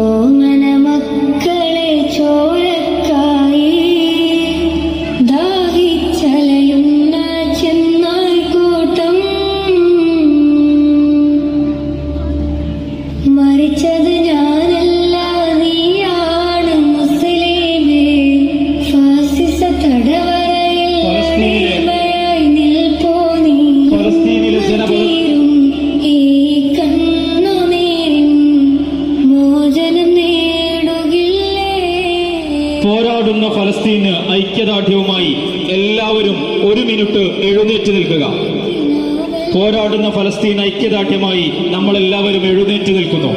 ഓമന മക്കളെ ചോരക്കായി ദാഹിച്ചലയുന്ന ചെന്നായ്ക്കൂട്ടം മരിച്ചത് ഞാനല്ല നീയാണ് മുസ്ലിമേ ഫാസിസ തടവറയിൽ നിൽപ്പോ നീ തീരും ഈ കണ്ണുനീരിൻ മോചനം നേടുകില്ലേ. പോരാടുന്ന ഫലസ്തീന് ഐക്യദാർഢ്യവുമായി എല്ലാവരും ഒരു മിനിറ്റ് എഴുന്നേറ്റ് നിൽക്കുക. പോരാടുന്ന ഫലസ്തീൻ ഐക്യദാർഢ്യമായി നമ്മളെല്ലാവരും എഴുന്നേറ്റ് നിൽക്കുന്നു.